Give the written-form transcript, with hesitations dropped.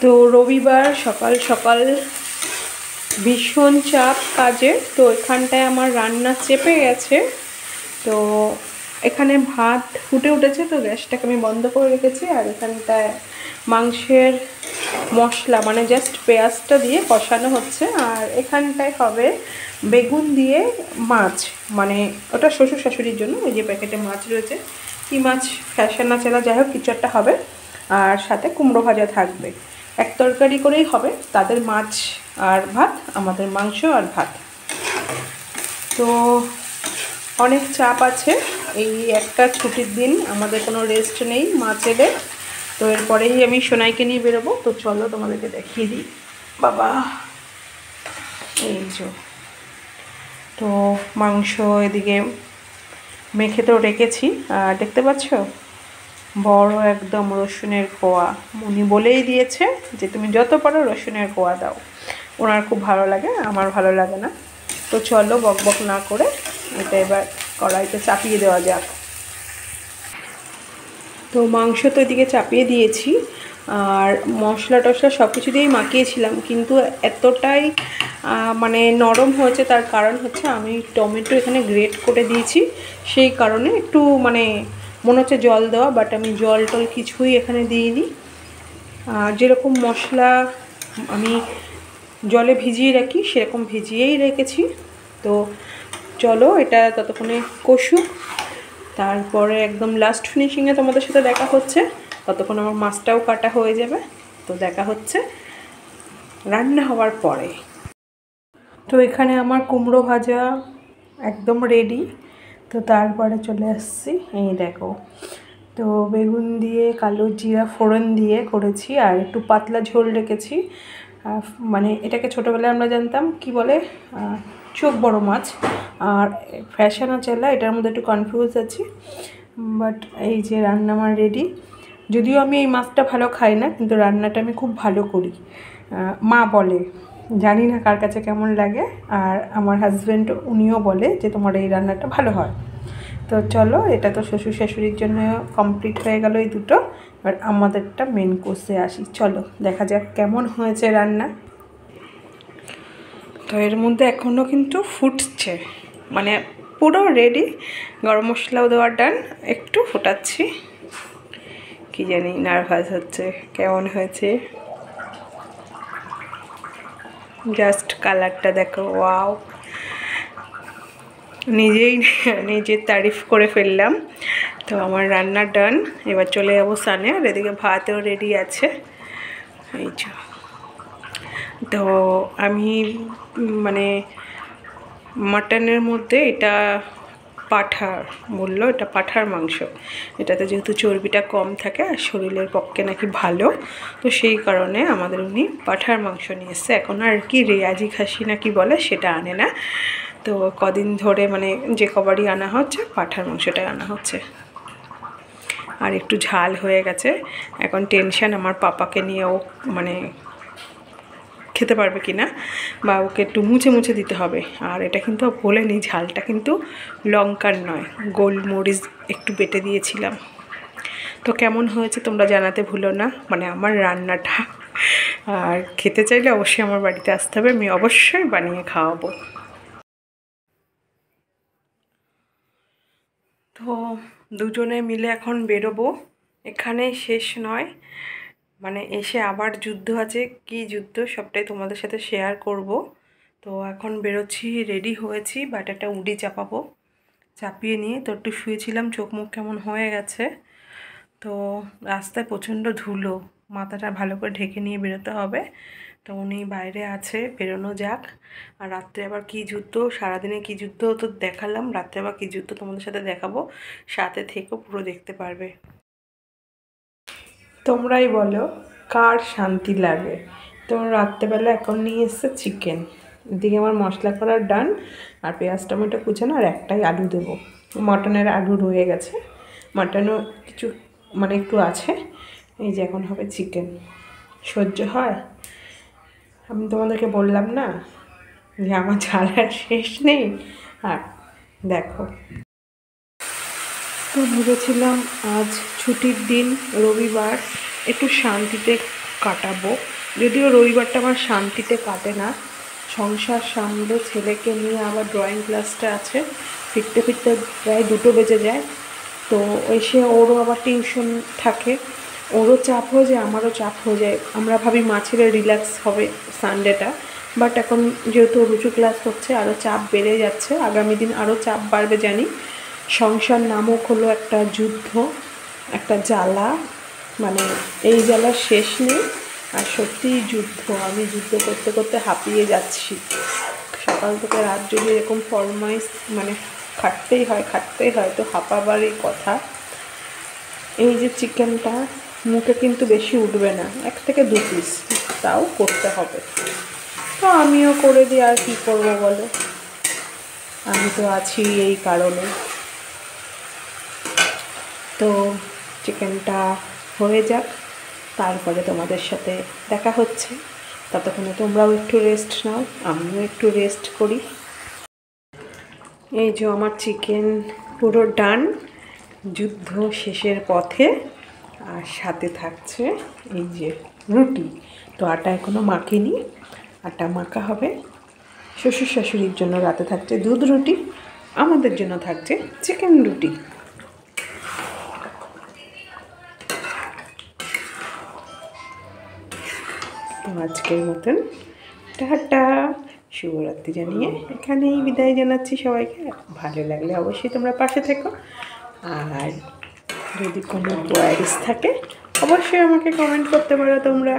তো রবিবার সকাল সকাল ভীষণ চাপ কাজে, তো এখানটায় আমার রান্না চেপে গেছে। তো এখানে ভাত ফুটে উঠেছে, তো গ্যাসটাকে আমি বন্ধ করে রেখেছি। আর এখানটায় মাংসের মশলা মানে জাস্ট পেঁয়াজটা দিয়ে কষানো হচ্ছে। আর এখানটায় হবে বেগুন দিয়ে মাছ, মানে ওটা শ্বশুর শাশুড়ির জন্য। ওই যে প্যাকেটে মাছ রয়েছে, কি মাছ ফ্যাশন না চেলা, যাই হোক কিছু একটা হবে। আর সাথে কুমড়ো ভাজা থাকবে, এক তরকারি করেই হবে। তাদের মাছ আর ভাত, আমাদের মাংস আর ভাত। তো অনেক চাপ আছে, এই একটা ছুটির দিন, আমাদের কোনো রেস্ট নেই মাছেদের। তো এরপরেই আমি সোনাইকে নিয়ে বেরোবো। তো চলো তোমাদেরকে দেখিয়ে দিই। বাবা এই যে, তো মাংস এদিকে মেখে তো রেখেছি। আর দেখতে পাচ্ছ বড় একদম রসুনের কোয়া, উনি বলেই দিয়েছে যে তুমি যত পারো রসুনের কোয়া দাও। ওনার খুব ভালো লাগে, আমার ভালো লাগে না। তো চলো বক বক না করে এটা এবার কড়াইতে চাপিয়ে দেওয়া যাক। তো মাংস তো এদিকে চাপিয়ে দিয়েছি, আর মশলা টশলা সব কিছু দিয়েই মাখিয়েছিলাম, কিন্তু এতটাই মানে নরম হয়েছে। তার কারণ হচ্ছে আমি টমেটো এখানে গ্রেট করে দিয়েছি, সেই কারণে একটু মানে মনে হচ্ছে জল দেওয়া, বাট আমি জল টল কিছুই এখানে দিইনি। আর যেরকম মশলা আমি জলে ভিজিয়ে রাখি সেরকম ভিজিয়েই রেখেছি। তো চলো এটা ততক্ষণে কষুক, তারপরে একদম লাস্ট ফিনিশিংয়ে তোমাদের সাথে দেখা হচ্ছে। ততক্ষণ আমার মাছটাও কাটা হয়ে যাবে। তো দেখা হচ্ছে রান্না হওয়ার পরে। তো এখানে আমার কুমড়ো ভাজা একদম রেডি। তো তারপরে চলে আসছি, এই দেখো, তো বেগুন দিয়ে কালো জিরা ফোড়ন দিয়ে করেছি, আর একটু পাতলা ঝোল রেখেছি। মানে এটাকে ছোটোবেলায় আমরা জানতাম কি বলে, চোখ বড় মাছ। আর ফ্যাশন চেলা, এটার মধ্যে একটু কনফিউজ আছি। বাট এই যে রান্না আমার রেডি। যদিও আমি এই মাছটা ভালো খাই না, কিন্তু রান্নাটা আমি খুব ভালো করি, মা বলে। জানি না কার কাছে কেমন লাগে। আর আমার হাজব্যান্ড উনিও বলে যে তোমার এই রান্নাটা ভালো হয়। তো চলো, এটা তো শ্বশুর শাশুড়ির জন্য কমপ্লিট হয়ে গেল এই দুটো। এবার আমাদেরটা মেন কোর্সে আসি। চলো দেখা যাক কেমন হয়েছে রান্না। তো এর মধ্যে এখনও কিন্তু ফুটছে, মানে পুরো রেডি। গরম মশলাও দেওয়ার ডান, একটু ফোটাচ্ছি। কি জানি নার্ভাস হচ্ছে কেমন হয়েছে। জাস্ট কালারটা দেখো, ওয়াও, নিজের তারিফ করে ফেললাম। তো আমার রান্না ডান, এবার চলে যাবো সানে। আর এদিকে ভাতও রেডি আছে, এই যে। তো আমি মানে মাটনের মধ্যে এটা পাঁঠার বললো, এটা পাঁঠার মাংস। এটাতে যেহেতু চর্বিটা কম থাকে আর শরীরের পক্ষে নাকি ভালো, তো সেই কারণে আমাদের উনি পাঁঠার মাংস নিয়ে এসছে। এখন আর কি রেয়াজি খাসি না কি বলে সেটা আনে না। তো কদিন ধরে মানে যে কবারই আনা হচ্ছে পাঁঠার মাংসটাই আনা হচ্ছে। আর একটু ঝাল হয়ে গেছে। এখন টেনশন আমার পাপাকে নিয়েও, মানে খেতে পারবে কি না, বা ওকে একটু মুছে মুছে দিতে হবে। আর এটা কিন্তু বলেনি, ঝালটা কিন্তু লঙ্কার নয়, গোলমরিচ একটু বেটে দিয়েছিলাম। তো কেমন হয়েছে তোমরা জানাতে ভুলো না, মানে আমার রান্নাটা। আর খেতে চাইলে অবশ্যই আমার বাড়িতে আসতে হবে, আমি অবশ্যই বানিয়ে খাওয়াবো। তো দুজনে মিলে এখন বেরোবো, এখানে শেষ নয়, মানে এসে আবার যুদ্ধ আছে। কি যুদ্ধ সবটাই তোমাদের সাথে শেয়ার করব। তো এখন বেরোচ্ছি, রেডি হয়েছি, বাট একটা উডি চাপাবো। চাপিয়ে নিয়ে তো একটু শুয়েছিলাম, চোখ মুখ কেমন হয়ে গেছে। তো রাস্তায় প্রচণ্ড ধুলো, মাথাটা ভালো করে ঢেকে নিয়ে বেরোতে হবে। তো উনি বাইরে আছে, বেরোনো যাক। আর রাত্রে আবার কী যুদ্ধ, সারাদিনে কী যুদ্ধ তো দেখালাম, রাত্রে আবার কী যুদ্ধ তোমাদের সাথে দেখাবো। সাথে থেকেও পুরো দেখতে পারবে। তোমরাই বলো কার শান্তি লাগে। তো রাত্রেবেলা এখন নিয়ে এসছে চিকেন। এদিকে আমার মশলা করার ডান, আর পেঁয়াজ টমেটো কুচানো, আর একটাই আলু দেবো। মটনের আলু রয়ে গেছে, মাটনও কিছু মানে একটু আছে। এই যে এখন হবে চিকেন। সহ্য হয়? আমি তোমাদেরকে বললাম না যে আমার ঝালার শেষ নেই। আর দেখো, তো ভেবেছিলাম আজ ছুটির দিন, রবিবার, একটু শান্তিতে কাটাবো। যদিও রবিবারটা আমার শান্তিতে কাটে না, সংসার সামলে ছেলেকে নিয়ে আবার ড্রয়িং ক্লাসটা আছে, ফিরতে ফিরতে প্রায় 2টো বেজে যায়। তো এসে ওরও আবার টিউশন থাকে, ওরও চাপ হয়ে যায়, আমারও চাপ হয়ে যায়। আমরা ভাবি মা ছেলে রিল্যাক্স হবে সানডেটা, বাট এখন যেহেতু রুচু ক্লাস হচ্ছে আরও চাপ বেড়ে যাচ্ছে, আগামী দিন আরও চাপ বাড়বে জানি। সংসার নামক হলো একটা যুদ্ধ, একটা জ্বালা, মানে এই জ্বালার শেষ নেই। আর সত্যিই যুদ্ধ, আমি যুদ্ধ করতে করতে হাঁপিয়ে যাচ্ছি। সকাল থেকে রাত যদি এরকম ফরমাইশ মানে খাটতেই হয় তো হাঁপাবারই কথা। এই যে চিকেনটা মুখে কিন্তু বেশি উঠবে না, 1 থেকে 2 পিস, তাও করতে হবে। তো আমিও করে দিই, আর কী করবো বলো, আমি তো আছি এই কারণে। তো চিকেনটা হয়ে যাক, তারপরে তোমাদের সাথে দেখা হচ্ছে। ততক্ষণে তোমরাও একটু রেস্ট নাও, আমিও একটু রেস্ট করি। এই যে আমার চিকেন পুরো ডান, যুদ্ধ শেষের পথে। আর সাথে থাকছে এই যে রুটি। তো আটা এখনও মাখিনি, আটা মাখা হবে। শ্বশুর শাশুড়ির জন্য রাতে থাকছে দুধ রুটি, আমাদের জন্য থাকছে চিকেন রুটি। তো আজকের মতন টাটা, শুভরাত্রি জানিয়ে এখানেই বিদায় জানাচ্ছি সবাইকে। ভালো লাগলে অবশ্যই তোমরা পাশে থেকো, আর যদি কোনো কোয়ারিজ থাকে অবশ্যই আমাকে কমেন্ট করতে পারো তোমরা।